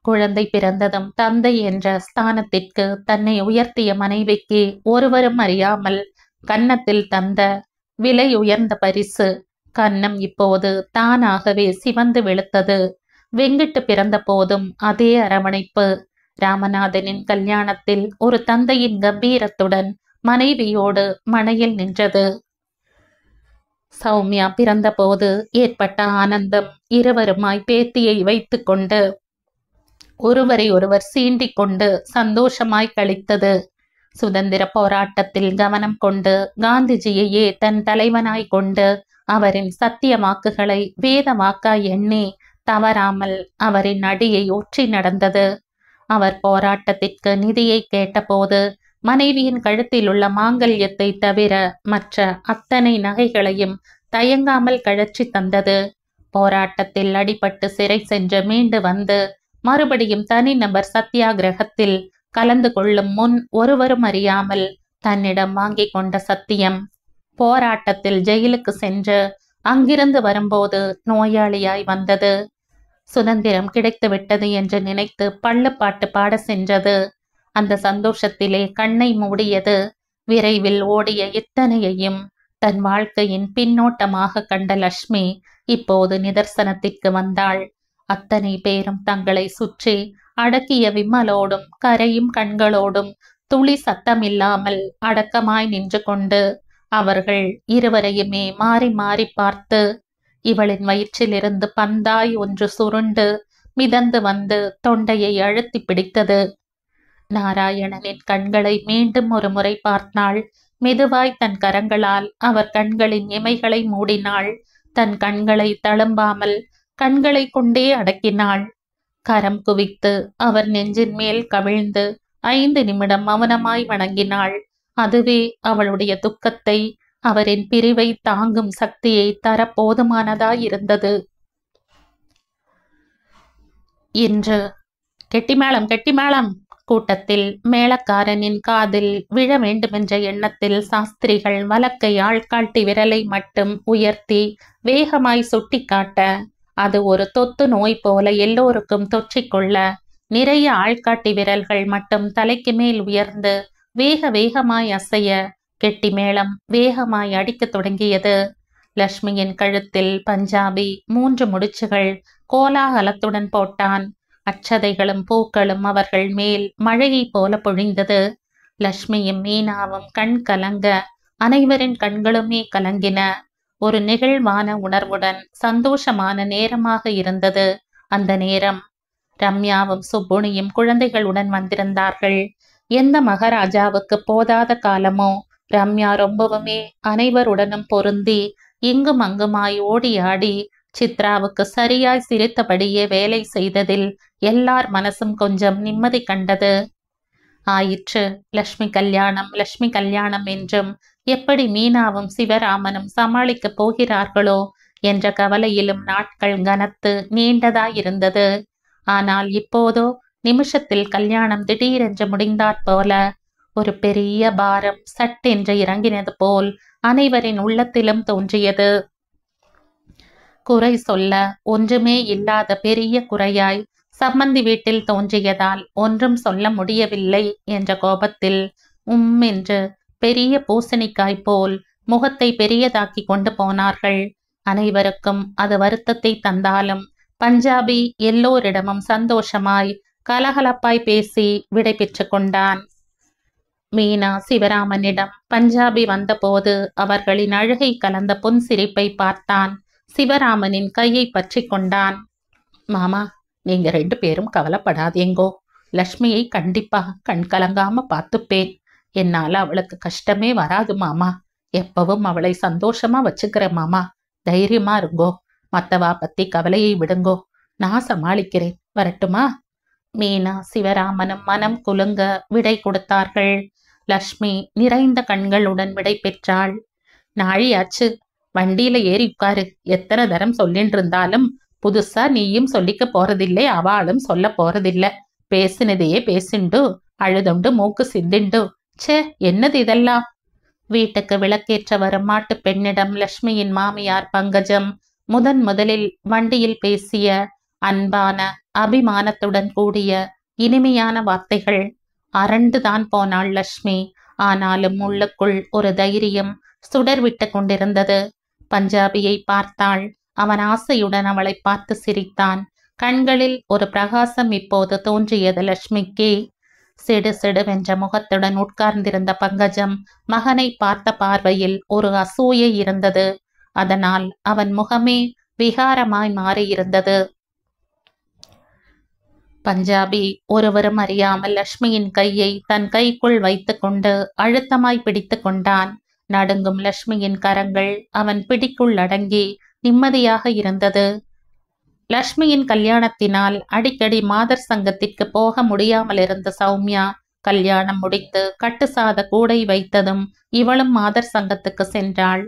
குழந்தை பிறந்ததும் தந்தை என்ற ஸ்தானத்திற்கு தன்னை உயர்த்திய மனைவிக்கு ஒருவரும் அறியாமல் கன்னத்தில் தந்த விலை உயர்ந்த பரிசு. கன்னம் இப்போது தானாகவே சிவந்து வெளுத்தது. வெங்கிட்டு பிறந்த போதும் அதே அரவணைப்பு. ராமநாதனின் கல்யாணத்தில் ஒரு தந்தையின் கம்பீரத்துடன் மனைவியோடு மனையில் நின்றது. சௌமியா பிறந்த போது ஏற்பட்ட ஆனந்தம் இருவருமாய் பேத்தியை வைத்து கொண்டு ஒருவரை ஒருவர் சீண்டிக் கொண்டு சந்தோஷமாய் கழித்தது. சுதந்திர போராட்டத்தில் கவனம் கொண்டு காந்திஜியையே தன் தலைவனாய் கொண்டு அவரின் சத்திய வாக்குகளை வேத வாக்காய் எண்ணி தவறாமல் அவரின் அடியை ஒற்றி நடந்தது. அவர் போராட்டத்திற்கு நிதியை கேட்டபோது மனைவியின் கழுத்தில் உள்ள மாங்கல்யத்தை தவிர மற்ற அத்தனை நகைகளையும் தயங்காமல் கழற்றி தந்தது. போராட்டத்தில் அடிபட்டு சிறை சென்று மீண்டு வந்து மறுபடியும் தனிநபர் சத்தியாகிரகத்தில் கலந்து கொள்ளும் முன் ஒருவரும் அறியாமல் தன்னிடம் வாங்கி கொண்ட சத்தியம். போராட்டத்தில் ஜெயிலுக்கு சென்று அங்கிருந்து வரும்போது நோயாளியாய் வந்தது. சுதந்திரம் கிடைத்து விட்டது என்று நினைத்து பள்ளுப்பாட்டு பாட சென்றது. அந்த சந்தோஷத்திலே கண்ணை மூடியது. விரைவில் ஓடிய இத்தனையையும் தன் வாழ்க்கையின் பின்னோட்டமாக கண்ட லட்சுமி இப்போது நிதர்சனத்திற்கு வந்தாள். அத்தனை பேரும் தங்களை சுற்றி அடக்கிய விம்மலோடும் கரையும் கண்களோடும் துளி சத்தமில்லாமல் அடக்கமாய் நின்று கொண்டு அவர்கள் இருவரையுமே மாறி மாறி பார்த்து இவளின் வயிற்றிலிருந்து பந்தாய் ஒன்று சுருண்டு மிதந்து வந்து தொண்டையை அழுத்தி பிடித்தது. நாராயணனின் கண்களை மீண்டும் ஒரு முறை பார்த்தாள். மெதுவாய் தன் கரங்களால் அவர் கண்களின் இமைகளை மூடினாள். தன் கண்களை தழும்பாமல் கண்களை கொண்டே அடக்கினாள். கரம் குவித்து அவர் நெஞ்சின் மேல் கவிழ்ந்து 5 நிமிடம் மௌனமாய் வணங்கினாள். அதுவே அவளுடைய துக்கத்தை, அவரின் பிரிவை தாங்கும் சக்தியை தர போதுமானதாயிருந்தது. இன்று கெட்டிமேளம் கெட்டிமேளம் கூட்டத்தில் மேளக்காரனின் காதில் விழ வேண்டுமென்ற எண்ணத்தில் சாஸ்திரிகள் வலக்கை ஆள்காட்டி விரலை மட்டும் உயர்த்தி வேகமாய் சுட்டி காட்ட, அது ஒரு தொத்து நோய் போல எல்லோருக்கும் தொற்றிக்கொள்ள நிறைய ஆள்காட்டி விரல்கள் மட்டும் தலைக்கு மேல் உயர்ந்து வேக வேகமாய் அசைய கெட்டி மேளம் வேகமாய் அடிக்கத் தொடங்கியது. லட்சுமியின் கழுத்தில் பஞ்சாபி 3 முடிச்சுகள் கோலாகலத்துடன் போட்டான். அச்சதைகளும் பூக்களும் அவர்கள் மேல் மழையை போல பொழிந்தது. லட்சுமியும் மீனாவும் கண் கலங்க அனைவரின் கண்களுமே கலங்கின. ஒரு நெகிழ்வான உணர்வுடன் சந்தோஷமான நேரமாக இருந்தது. அந்த நேரம் ரம்யாவும் சுப்புனியும் குழந்தைகளுடன் வந்திருந்தார்கள். எந்த மகாராஜாவுக்கு போதாத காலமோ ரம்யா ரொம்பவுமே அனைவருடனும் பொருந்தி இங்கும் அங்குமாய் ஓடி ஆடி சித்ராவுக்கு சரியாய் சிரித்தபடியே வேலை செய்ததில் எல்லார் மனசும் கொஞ்சம் நிம்மதி கண்டது. ஆயிற்று. லட்சுமி கல்யாணம் என்றும் எப்படி மீனாவும் சிவராமனும் சமாளிக்கப் போகிறார்களோ என்ற கவலையிலும் நாட்கள் கனத்து நீண்டதாயிருந்தது. ஆனால் இப்போதோ நிமிஷத்தில் கல்யாணம் திடீரென்று முடிந்தாற்போல ஒரு பெரிய பாரம் சட்டென்று இறங்கினது போல் அனைவரின் உள்ளத்திலும் தோன்றியது. குறை சொல்ல ஒன்றுமே இல்லாத பெரிய குறையாய் சம்மந்தி வீட்டில் தோன்றியதால் ஒன்றும் சொல்ல முடியவில்லை என்ற கோபத்தில் என்று பெரிய பூசணிக்காய் போல் முகத்தை பெரியதாக்கி கொண்டு போனார்கள். அனைவருக்கும் அது வருத்தத்தை தந்தாலும் பஞ்சாபி எல்லோரிடமும் சந்தோஷமாய் கலகலப்பாய் பேசி விடை பெற்று கொண்டான். மீனா சிவராமனிடம் பஞ்சாபி வந்தபோது அவர்களின் அழுகை கலந்த புன்சிரிப்பை பார்த்தான். சிவராமனின் கையை பற்றி கொண்டான். மாமா, நீங்க 2 பேரும் கவலைப்படாதீங்கோ. லக்ஷ்மியை கண்டிப்பா கண் கலங்காம பார்த்துப்பேன். என்னால அவளுக்கு கஷ்டமே வராது மாமா. எப்பவும் அவளை சந்தோஷமா வச்சுக்கிற மாமா. தைரியமா இருங்கோ. மத்தவா பத்தி கவலையை விடுங்கோ. நான் சமாளிக்கிறேன். வரட்டுமா? மீனா சிவராமனும் மனம் குலுங்க விடை கொடுத்தார்கள். லக்ஷ்மி நிறைந்த கண்களுடன் விடை பெற்றாள். நாழியாச்சு, வண்டியில ஏறி உட்காரு. எத்தனை தரம் சொல்லிட்டு இருந்தாலும் புதுசா நீயும் சொல்லிக்க போறதில்லை, அவளும் சொல்ல போறதில்லை. பேசினதையே பேசிண்டு அழுதுண்டு மூக்கு சிந்திண்டு. சே, என்னது இதெல்லாம்? வீட்டுக்கு விளக்கேற்ற வரும் மாட்டு பெண்ணிடம் லட்சுமியின் மாமியார் பங்கஜம் முதலில் வண்டியில் பேசிய அன்பான அபிமானத்துடன் கூடிய இனிமையான வார்த்தைகள். அரண்டுதான் போனாள் லட்சுமி. ஆனாலும் உள்ளுக்குள் ஒரு தைரியம் சுடர் விட்டு கொண்டிருந்தது. பஞ்சாபியை பார்த்தாள். அவன் ஆசையுடன் அவளை பார்த்து சிரித்தான். கண்களில் ஒரு பிரகாசம் இப்போது தோன்றியது லட்சுமிக்கு. சிடு சிடுவென்ற முகத்துடன் உட்கார்ந்திருந்த பங்கஜம் மகனை பார்த்த பார்வையில் ஒரு அசூயை இருந்தது. அதனால் அவன் முகமே விகாரமாய் மாறியிருந்தது. பஞ்சாபி ஒருவரும் அறியாமல் லட்சுமியின் கையை தன் கைக்குள் வைத்து கொண்டு அழுத்தமாய் பிடித்து கொண்டான். நடுங்கும் லட்சுமியின் கரங்கள் அவன் பிடிக்குள் அடங்கி நிம்மதியாக இருந்தது. லட்சுமியின் கல்யாணத்தினால் அடிக்கடி மாதர் சங்கத்திற்கு போக முடியாமல் இருந்த சௌமியா கல்யாணம் முடித்து கட்டுசாத கூடை வைத்ததும் இவளும் மாதர் சங்கத்துக்கு சென்றாள்.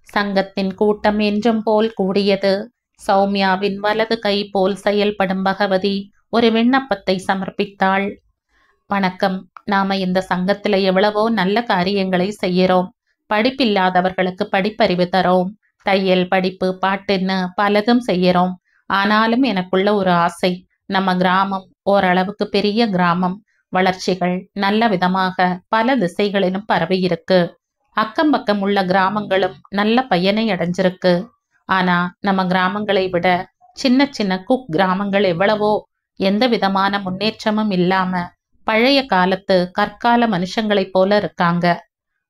சங்கத்தின் கூட்டம் என்றும் போல் கூடியது. சௌமியாவின் வலது கை போல் செயல்படும் பகவதி ஒரு விண்ணப்பத்தை சமர்ப்பித்தாள். வணக்கம், நாம இந்த சங்கத்துல எவ்வளவோ நல்ல காரியங்களை செய்யறோம். படிப்பில்லாதவர்களுக்கு படிப்பறிவு தரோம். தையல் படிப்பு, பாட்டுன்னு பலதும் செய்யறோம். ஆனாலும் எனக்குள்ள ஒரு ஆசை. நம்ம கிராமம் ஓரளவுக்கு பெரிய கிராமம். வளர்ச்சிகள் நல்ல விதமாக பல திசைகளிலும் பரவி இருக்கு. அக்கம் பக்கம் உள்ள கிராமங்களும் நல்ல பயனை அடைஞ்சிருக்கு. ஆனா நம்ம கிராமங்களை விட சின்ன சின்ன குக் கிராமங்கள் எவ்வளவோ எந்த விதமான முன்னேற்றமும் இல்லாம பழைய காலத்து கற்கால மனுஷங்களைப் போல இருக்காங்க.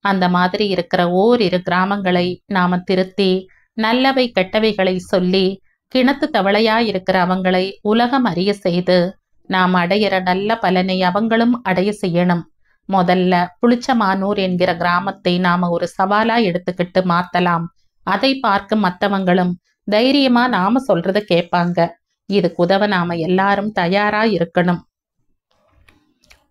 அந்த மாதிரி இருக்கிற ஓரிரு கிராமங்களை நாம திருத்தி நல்லவை கெட்டவைகளை சொல்லி கிணத்து தவளையாயிருக்கிற அவங்களை உலகம் அறிய செய்து நாம் அடையிற நல்ல பலனை அவங்களும் அடைய செய்யணும். முதல்ல புளிச்சமானூர் என்கிற கிராமத்தை நாம ஒரு சவாலா எடுத்துக்கிட்டு மாத்தலாம். அதை பார்க்கும் மற்றவங்களும் தைரியமா நாம சொல்றத கேட்பாங்க. இதுக்கு உதவ நாம எல்லாரும் தயாரா இருக்கணும்.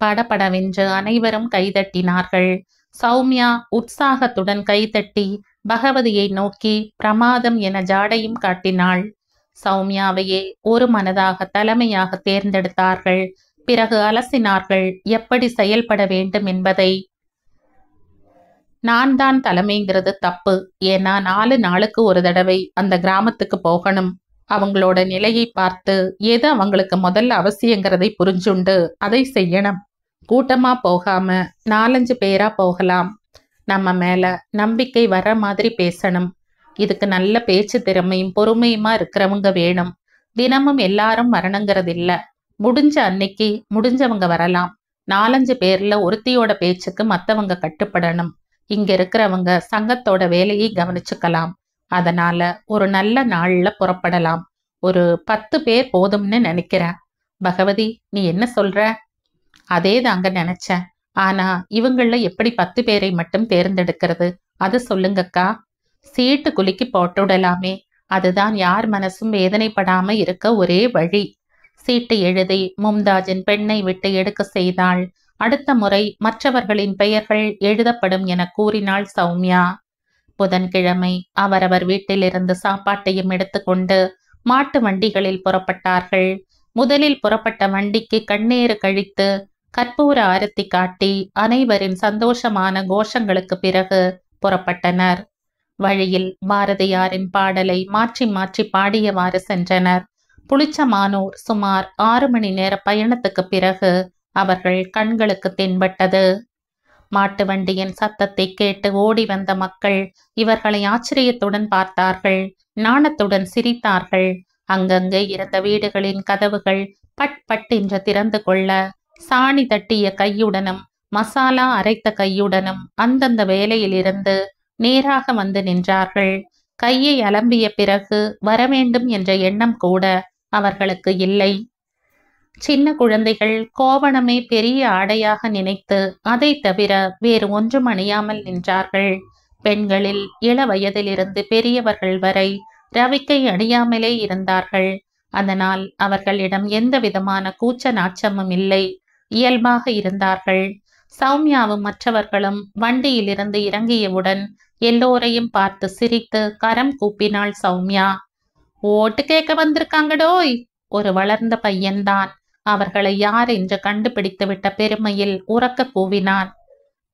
படபடவென்று அனைவரும் கைதட்டினார்கள். சௌமியா உற்சாகத்துடன் கைதட்டி பகவதியை நோக்கி பிரமாதம் என ஜாடையும் காட்டினாள். சௌமியாவையே ஒரு மனதாக தலைமையாக தேர்ந்தெடுத்தார்கள். பிறகு அலசினார்கள் எப்படி செயல்பட வேண்டும் என்பதை. நான் தான் தலைமைங்கிறது தப்பு. ஏன்னா 4 நாளுக்கு ஒரு தடவை அந்த கிராமத்துக்கு போகணும். அவங்களோட நிலையை பார்த்து எது அவங்களுக்கு முதல்ல அவசியங்கிறதை புரிஞ்சுண்டு அதை செய்யணும். கூட்டமா போகாம 4-5 பேரா போகலாம். நம்ம மேல நம்பிக்கை வர்ற மாதிரி பேசணும். இதுக்கு நல்ல பேச்சு திறமையும் பொறுமையுமா இருக்கிறவங்க வேணும். தினமும் எல்லாரும் வரணுங்கிறது இல்ல. முடிஞ்ச அன்னைக்கு முடிஞ்சவங்க வரலாம். 4-5 பேர்ல ஒருத்தியோட பேச்சுக்கு மத்தவங்க கட்டுப்படணும். இங்க இருக்கிறவங்க சங்கத்தோட வேலையை கவனிச்சுக்கலாம். அதனால ஒரு நல்ல நாள்ல புறப்படலாம். ஒரு 10 பேர் போதும்னு நினைக்கிறேன். பகவதி, நீ என்ன சொல்ற? அதே தாங்க நினைச்சேன். ஆனா இவங்கள எப்படி 10 பேரை மட்டும் தேர்ந்தெடுக்கிறது? அது சொல்லுங்கக்கா. சீட்டு குலுக்கி போட்டுடலாமே. அதுதான் யார் மனசும் வேதனைப்படாம இருக்க ஒரே வழி. சீட்டு எழுதி மும்தாஜின் பெண்ணை விட்டு எடுக்க செய்தாள். அடுத்த முறை மற்றவர்களின் பெயர்கள் எழுதப்படும் என கூறினாள் சௌமியா. புதன்கிழமை அவரவர் வீட்டிலிருந்து சாப்பாட்டையும் எடுத்துக்கொண்டு மாட்டு வண்டிகளில் புறப்பட்டார்கள். முதலில் புறப்பட்ட வண்டிக்கு கண்ணீர் கழித்து கற்பூர ஆரத்தி காட்டி அனைவரின் சந்தோஷமான கோஷங்களுக்கு பிறகு புறப்பட்டனர். வழியில் பாரதியாரின் பாடலை மாற்றி மாற்றி பாடியவாறு சென்றனர். புளிச்சமானூர் சுமார் 6 மணி நேர பயணத்துக்கு பிறகு அவர்கள் கண்களுக்கு தென்பட்டது. மாட்டு வண்டியின் சத்தத்தை கேட்டு ஓடி வந்த மக்கள் இவர்களை ஆச்சரியத்துடன் பார்த்தார்கள், நாணத்துடன் சிரித்தார்கள். அங்கங்கே இருந்த வீடுகளின் கதவுகள் பட் பட் என்று திறந்து கொள்ள சாணி தட்டிய கையுடனும் மசாலா அரைத்த கையுடனும் அந்தந்த வேலையில் இருந்து நேராக வந்து நின்றார்கள். கையை அலம்பிய பிறகு வரவேண்டும் என்ற எண்ணம் கூட அவர்களுக்கு இல்லை. சின்ன குழந்தைகள் கோவணமே பெரிய ஆடையாக நினைத்து அதை தவிர வேறு ஒன்றும் அணியாமல் நின்றார்கள். பெண்களில் இள வயதிலிருந்து பெரியவர்கள் வரை ரவிக்கை அணியாமலே இருந்தார்கள். அதனால் அவர்களிடம் எந்த விதமான கூச்ச நாச்சமும் இல்லை. இயல்பாக இருந்தார்கள். சௌமியாவும் மற்றவர்களும் வண்டியிலிருந்து இறங்கியவுடன் எல்லோரையும் பார்த்து சிரித்து கரம் கூப்பினாள் சௌமியா. ஓட்டு கேட்க வந்திருக்காங்கடோய். ஒரு வளர்ந்த பையன்தான். அவர்களை யார் என்று கண்டுபிடித்து விட்ட பெருமையில் உரக்க கூவினான்.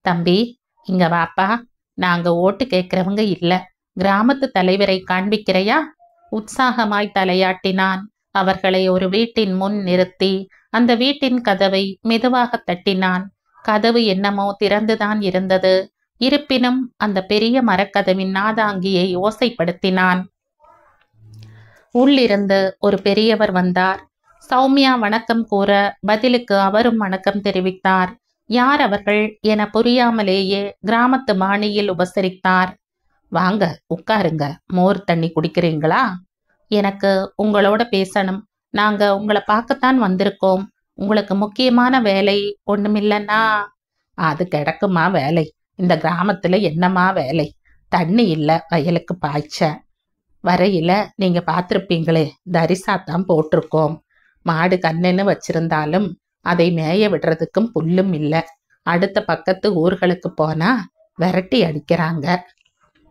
தம்பி, இங்க வாப்பா. நாங்க ஓட்டு கேட்கிறவங்க இல்ல, கிராமத்து தலைவரை காண்பிக்கிறையா? உற்சாகமாய் தலையாட்டினான். அவர்களை ஒரு வீட்டின் முன் நிறுத்தி அந்த வீட்டின் கதவை மெதுவாக தட்டினான். கதவு என்னமோ திறந்துதான் இருந்தது. இருப்பினும் அந்த பெரிய மரக்கதவின் நாதாங்கியை ஓசைப்படுத்தினான். உள்ளிருந்து ஒரு பெரியவர் வந்தார். சௌமியா வணக்கம் கூற பதிலுக்கு அவரும் வணக்கம் தெரிவித்தார். யார் அவர்கள் என புரியாமலேயே கிராமத்து பாணியில் உபசரித்தார். வாங்க உட்காருங்க. மோர் தண்ணி குடிக்கிறீங்களா? எனக்கு உங்களோட பேசணும். நாங்க உங்களை பார்க்கத்தான் வந்திருக்கோம். உங்களுக்கு முக்கியமான வேலை ஒண்ணுமில்லன்னா? அது கிடக்குமா வேலை? இந்த கிராமத்துல என்னமா வேலை? தண்ணி இல்ல, வயலுக்கு பாய்ச்ச. வரையில நீங்க பார்த்திருப்பீங்களே, தரிசாத்தான் போட்டிருக்கோம். மாடு கண்ணுன்னு வச்சிருந்தாலும் அதை மேய விடுறதுக்கும் புல்லும் இல்ல. அடுத்த பக்கத்து ஊர்களுக்கு போனா விரட்டி அடிக்கிறாங்க.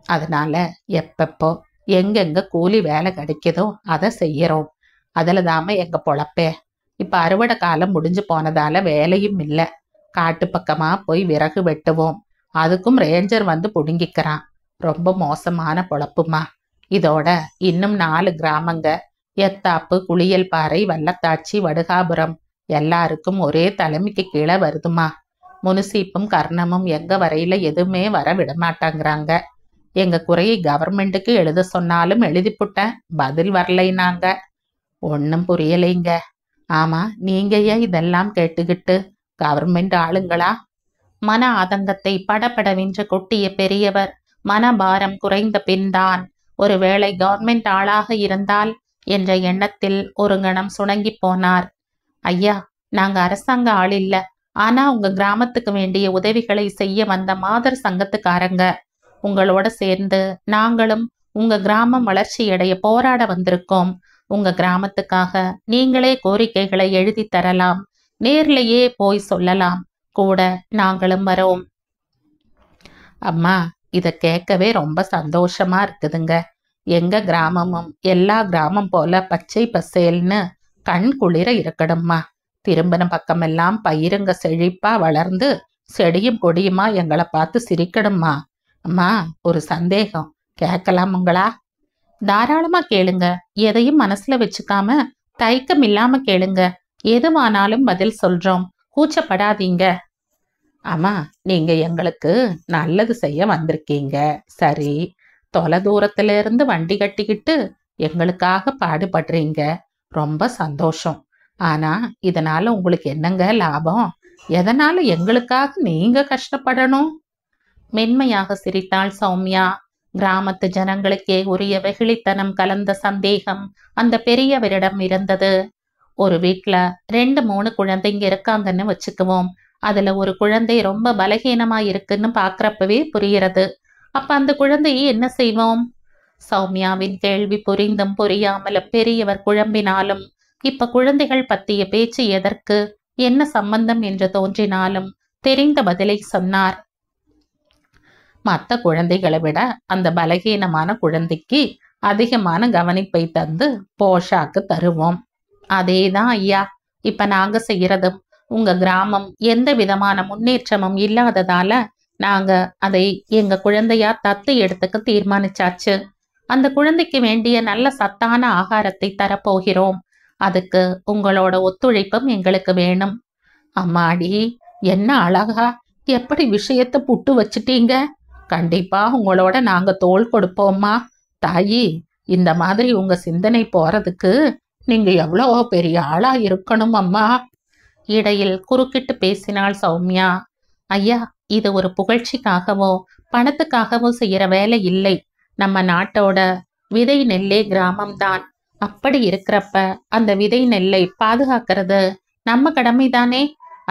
அதனால எப்பப்போ எங்கெங்க கூலி வேலை கிடைக்குதோ அதை செய்யறோம். அதுல தாம எங்க பொழப்பே. இப்ப அறுவடை காலம் முடிஞ்சு போனதால வேலையும் இல்ல. காட்டு பக்கமா போய் விறகு வெட்டுவோம். அதுக்கும் ரேஞ்சர் வந்து புடுங்கிக்கிறான். ரொம்ப மோசமான பொழப்புமா. இதோட இன்னும் 4 கிராமங்க, எத்தாப்பு, குளியல்பாறை, வல்லத்தாச்சி, வடுகாபுரம் எல்லாருக்கும் ஒரே தலைமைக்கு கீழே வருதுமா. முனிசிப்பும் கர்ணமும் எங்க வரையில எதுவுமே வர விட மாட்டாங்கிறாங்க. எங்க குறையை கவர்மெண்ட்டுக்கு எழுத சொன்னாலும் எழுதிப்புட்டேன், பதில் வரலைனாங்க. ஒன்னும் புரியலைங்க. ஆமா, நீங்க ஏன் இதெல்லாம் கேட்டுக்கிட்டு? கவர்மெண்ட் ஆளுங்களா? மன ஆதங்கத்தை படபடவென்று கொட்டிய பெரியவர் மனபாரம் குறைந்த பின்தான் ஒருவேளை கவர்மெண்ட் ஆளாக இருந்தால் என்ற எண்ணத்தில் ஒரு கணம் சுணங்கி போனார். ஐயா, நாங்க அரசாங்க ஆள் இல்ல. ஆனா உங்க கிராமத்துக்கு வேண்டிய உதவிகளை செய்ய வந்த மாதர் சங்கத்துக்காரங்க. உங்களோட சேர்ந்து நாங்களும் உங்க கிராமம் வளர்ச்சியடைய போராட வந்திருக்கோம். உங்க கிராமத்துக்காக நீங்களே கோரிக்கைகளை எழுதி தரலாம். நேர்லையே போய் சொல்லலாம். கூட நாங்களும் வரோம். அம்மா, இத கேட்கவே ரொம்ப சந்தோஷமா இருக்குதுங்க. எங்க கிராமமும் எல்லா கிராமம் போல பச்சை பசேல்னு கண் குளிர இருக்கணும்மா. திரும்பின பக்கமெல்லாம் பயிருங்க செழிப்பா வளர்ந்து செடியும் கொடியுமா எங்களை பார்த்து சிரிக்கணும்மா. அம்மா, ஒரு சந்தேகம் கேட்கலாமுங்களா? தாராளமா கேளுங்க. எதையும் மனசுல வச்சுக்காம தயக்கம் இல்லாம கேளுங்க. எதுவானாலும் பதில் சொல்றோம். கூச்சப்படாதீங்க. ஆமா, நீங்க எங்களுக்கு நல்லது செய்ய வந்திருக்கீங்க. சரி, தொலை தூரத்துல இருந்து வண்டி கட்டிக்கிட்டு எங்களுக்காக பாடுபடுறீங்க. ரொம்ப சந்தோஷம். ஆனா இதனால உங்களுக்கு என்னங்க லாபம்? எதனால எங்களுக்காக நீங்க கஷ்டப்படணும்? மென்மையாக சிரித்தாள் சௌமியா. கிராமத்து ஜனங்களுக்கே உரிய வெகுளித்தனம் கலந்த சந்தேகம் அந்த பெரியவரிடம் இருந்தது. ஒரு வீட்ல 2-3 குழந்தைங்க இருக்காங்கன்னு வச்சுக்குவோம். அதுல ஒரு குழந்தை ரொம்ப பலகீனமா இருக்குன்னு பாக்குறப்பவே புரிகிறது. அப்ப அந்த குழந்தையை என்ன செய்வோம்? சௌமியாவின் கேள்வி புரிந்தும் புரியாமலும் பெரியவர் குழம்பினாலும், இப்ப குழந்தைகள் பத்திய பேச்சு எதற்கு, என்ன சம்பந்தம் என்று தோன்றினாலும் தெரிந்த பதிலை சொன்னார். மற்ற குழந்தைகளை விட அந்த பலகீனமான குழந்தைக்கு அதிகமான கவனிப்பை தந்து போஷாக்கு தருவோம். அதேதான் ஐயா இப்ப நாங்க செய்யறதும். உங்க கிராமம் எந்த விதமான முன்னேற்றமும் இல்லாததால நாங்க அதை எங்க குழந்தையா தத்து எடுத்துக்க தீர்மானிச்சாச்சு. அந்த குழந்தைக்கு வேண்டிய நல்ல சத்தான ஆகாரத்தை தரப்போகிறோம். அதுக்கு உங்களோட ஒத்துழைப்பும் எங்களுக்கு வேணும். அம்மாடி, என்ன அழகா எப்படி விஷயத்தை புட்டு வச்சிட்டீங்க. கண்டிப்பா உங்களோட நாங்க தோள் கொடுப்போம்மா. தாயி, இந்த மாதிரி உங்க சிந்தனை போறதுக்கு நீங்க எவ்வளோ பெரிய ஆளா இருக்கணும் அம்மா. இடையில் குறுக்கிட்டு பேசினாள் சௌமியா. ஐயா, இது ஒரு புகழ்ச்சிக்காகவோ பணத்துக்காகவோ செய்யற வேலை இல்லை. நம்ம நாட்டோட விதை நெல்லே கிராமம்தான். அப்படி இருக்கிறப்ப அந்த விதை நெல்லை பாதுகாக்கிறது நம்ம கடமைதானே.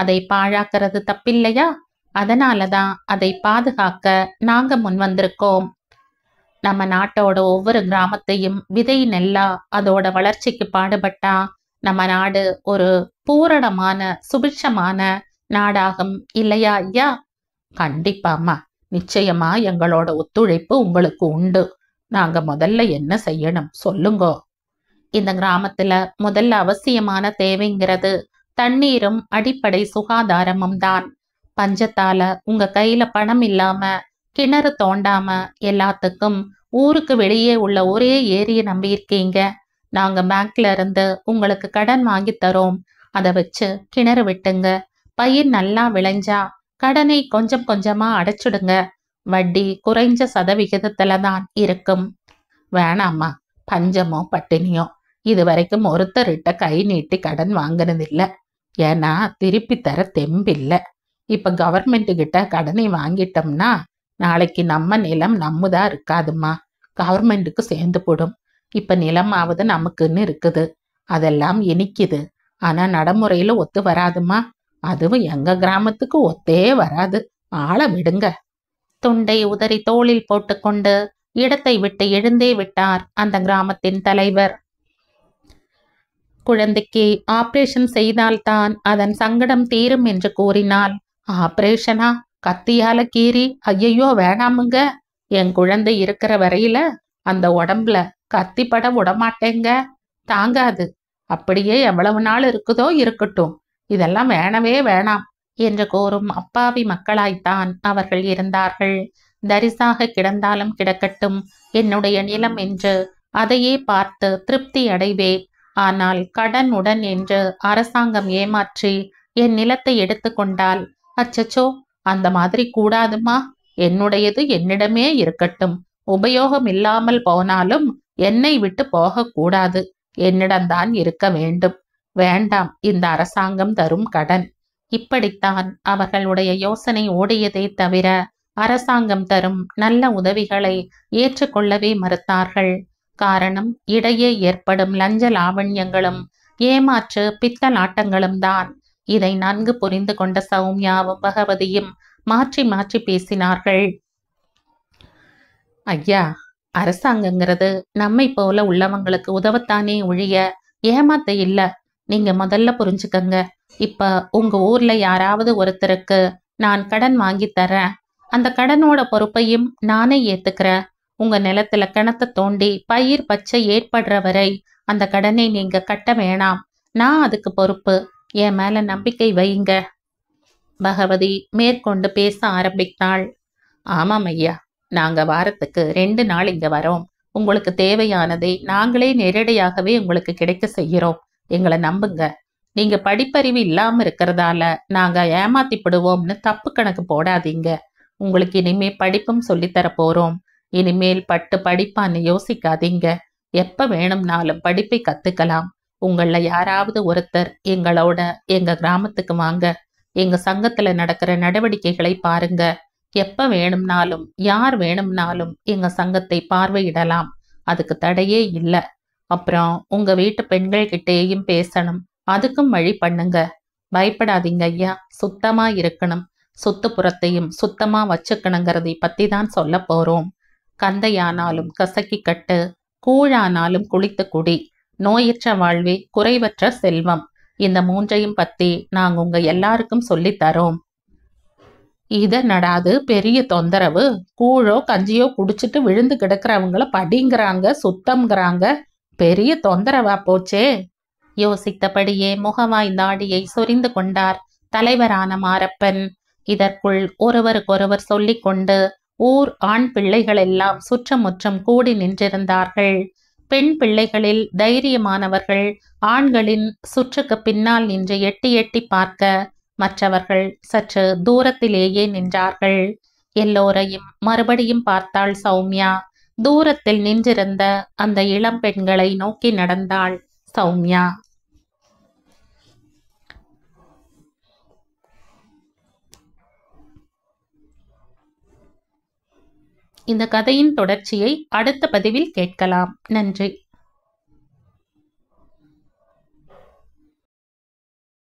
அதை பாழாக்கிறது தப்பில்லையா? அதனாலதான் அதை பாதுகாக்க நாங்க முன் வந்திருக்கோம். நம்ம நாட்டோட ஒவ்வொரு கிராமத்தையும் விதை நெல்லா அதோட வளர்ச்சிக்கு பாடுபட்டா நம்ம நாடு ஒரு பூரணமான சுபிட்சமான நாடாகும் இல்லையா ஐயா? கண்டிப்பாம்மா, நிச்சயமா எங்களோட ஒத்துழைப்பு உங்களுக்கு உண்டு. நாங்க முதல்ல என்ன செய்யணும் சொல்லுங்கோ. இந்த கிராமத்துல முதல்ல அவசியமான தேவைங்கிறது தண்ணீரும் அடிப்படை சுகாதாரமும் தான். பஞ்சத்தால உங்க கையில பணம் இல்லாம கிணறு தோண்டாம எல்லாத்துக்கும் ஊருக்கு வெளியே உள்ள ஒரே ஏரியை நம்பியிருக்கீங்க. நாங்க பேங்க்ல இருந்து உங்களுக்கு கடன் வாங்கி தரோம். அதை வச்சு கிணறு வெட்டுங்க. பயிர் நல்லா விளைஞ்சா கடனை கொஞ்சம் கொஞ்சமா அடைச்சிடுங்க. வட்டி குறைஞ்ச சதவிகிதத்துல தான் இருக்கும். வேணாம்மா, பஞ்சமோ பட்டினியோ இது வரைக்கும் ஒருத்தர்கிட்ட கை நீட்டி கடன் வாங்கினதில்ல. ஏன்னா திருப்பி தர தெம்பில்ல. இப்ப கவர்மெண்ட் கிட்ட கடனை வாங்கிட்டோம்னா நாளைக்கு நம்ம நிலம் நம்மதா இருக்காதுமா, கவர்மெண்ட்டுக்கு சேர்ந்து போடும். இப்ப நிலமாவது நமக்குன்னு இருக்குது, அதெல்லாம் இனிக்குது. ஆனா நடைமுறையில ஒத்து வராதுமா. அதுவும் எங்க கிராமத்துக்கு ஒத்தே வராது. ஆள விடுங்க. துண்டை உதறி தோளில் போட்டுக்கொண்டு இடத்தை விட்டு எழுந்தே விட்டார் அந்த கிராமத்தின் தலைவர். குழந்தைக்கு ஆபரேஷன் செய்தால்தான் அதன் சங்கடம் தீரும் என்று கூறினாள். ஆபரேஷனா? கத்தியால கீறி? ஐயையோ வேணாமுங்க. என் குழந்தை இருக்கிற வரையில அந்த உடம்புல கத்திப்பட விடமாட்டேங்க. தாங்காது. அப்படியே எவ்வளவு நாள் இருக்குதோ இருக்கட்டும். இதெல்லாம் வேணவே வேணாம் என்று கூறும் அப்பாவி மக்களாய்த்தான் அவர்கள் இருந்தார்கள். தரிசாக கிடந்தாலும் கிடக்கட்டும், என்னுடைய நிலம் என்று அதையே பார்த்து திருப்தி அடைவேன். ஆனால் கடன் உடன் என்று அரசாங்கம் ஏமாற்றி என் நிலத்தை எடுத்துக்கொண்டால் அச்சச்சோ, அந்த மாதிரி கூடாதுமா. என்னுடையது என்னிடமே இருக்கட்டும். உபயோகம் இல்லாமல் போனாலும் என்னை விட்டு போகக்கூடாது. என்னிடம்தான் இருக்க வேண்டும். வேண்டாம் இந்த அரசாங்கம் தரும் கடன். இப்படித்தான் அவர்களுடைய யோசனை ஓடியதே தவிர அரசாங்கம் தரும் நல்ல உதவிகளை ஏற்றுக்கொள்ளவே மறுத்தார்கள். காரணம், இடையே ஏற்படும் லஞ்ச லாவண்யங்களும் ஏமாற்று பித்தலாட்டங்களும் தான். இதை நன்கு புரிந்து கொண்ட சௌமியாவும் பகவதியும் மாற்றி மாற்றி பேசினார்கள். ஐயா, அரசாங்கங்கிறது நம்மை போல உள்ளவங்களுக்கு உதவத்தானே ஒழிய ஏமாத்த இல்ல. நீங்க முதல்ல புரிஞ்சுக்கங்க. இப்ப உங்க ஊர்ல யாராவது ஒருத்தருக்கு நான் கடன் வாங்கி தரேன். அந்த கடனோட பொறுப்பையும் நானே ஏத்துக்கிறேன். உங்க நிலத்துல கிணத்தை தோண்டி பயிர் பச்சை ஏற்படுற வரை அந்த கடனை நீங்க கட்ட வேணாம். நான் அதுக்கு பொறுப்பு. என் மேல நம்பிக்கை வைங்க. பகவதி மேற்கொண்டு பேச ஆரம்பித்தாள். ஆமாம் ஐயா, நாங்க வாரத்துக்கு 2 நாள் இங்க வரோம். உங்களுக்கு தேவையானதை நாங்களே நேரடியாகவே உங்களுக்கு கிடைக்க செய்கிறோம். எங்களை நம்புங்க. நீங்க படிப்பறிவு இல்லாம இருக்கிறதால நாங்க ஏமாத்திப்படுவோம்னு தப்பு கணக்கு போடாதீங்க. உங்களுக்கு இனிமே படிப்பும் சொல்லித்தர போறோம். இனிமேல் பட்டு படிப்பான்னு யோசிக்காதீங்க. எப்ப வேணும்னாலும் படிப்பை கத்துக்கலாம். உங்கள யாராவது ஒருத்தர் எங்களோட எங்க கிராமத்துக்கு வாங்க. எங்க சங்கத்துல நடக்கிற நடவடிக்கைகளை பாருங்க. எப்ப வேணும்னாலும் யார் வேணும்னாலும் எங்க சங்கத்தை பார்வையிடலாம். அதுக்கு தடையே இல்ல. அப்புறம் உங்க வீட்டு பெண்கள் கிட்டேயும் பேசணும். அதுக்கும் வழி பண்ணுங்க. பயப்படாதீங்க ஐயா. சுத்தமா இருக்கணும். சுத்துப்புறத்தையும் சுத்தமா வச்சுக்கணுங்கிறதை பத்தி தான் சொல்ல போறோம். கந்தையானாலும் கசக்கி கட்டு, கூழானாலும் குளித்து குடி, நோயற்ற வாழ்வே குறைவற்ற செல்வம். இந்த மூன்றையும் பத்தி நாங்க உங்க எல்லாருக்கும் சொல்லித் தரோம். இத நடாது பெரிய தொந்தரவு. கூழோ கஞ்சியோ குடிச்சிட்டு விழுந்து கிடக்கிறவங்கள படிங்கிறாங்க, சுத்தம்ங்கிறாங்க. பெரிய தொந்தரவா போச்சே. யோசித்தபடியே முகவாய் தாடியை சொரிந்து கொண்டார் தலைவரான மாரப்பன். இதற்குள் ஒருவருக்கொருவர் சொல்லிக் கொண்டு ஊர் ஆண் பிள்ளைகள் எல்லாம் சுற்றமுற்றம் கூடி நின்றிருந்தார்கள். பெண் பிள்ளைகளில் தைரியமானவர்கள் ஆண்களின் சுற்றுக்கு பின்னால் நின்று எட்டி எட்டி பார்க்க, மற்றவர்கள் சற்று தூரத்திலேயே நின்றார்கள். எல்லோரையும் மறுபடியும் பார்த்தாள் சௌமியா. தூரத்தில் நின்றிருந்த அந்த இளம் பெண்களை நோக்கி நடந்தாள் சௌமியா. இந்த கதையின் தொடர்ச்சியை அடுத்த பதிவில் கேட்கலாம். நன்றி.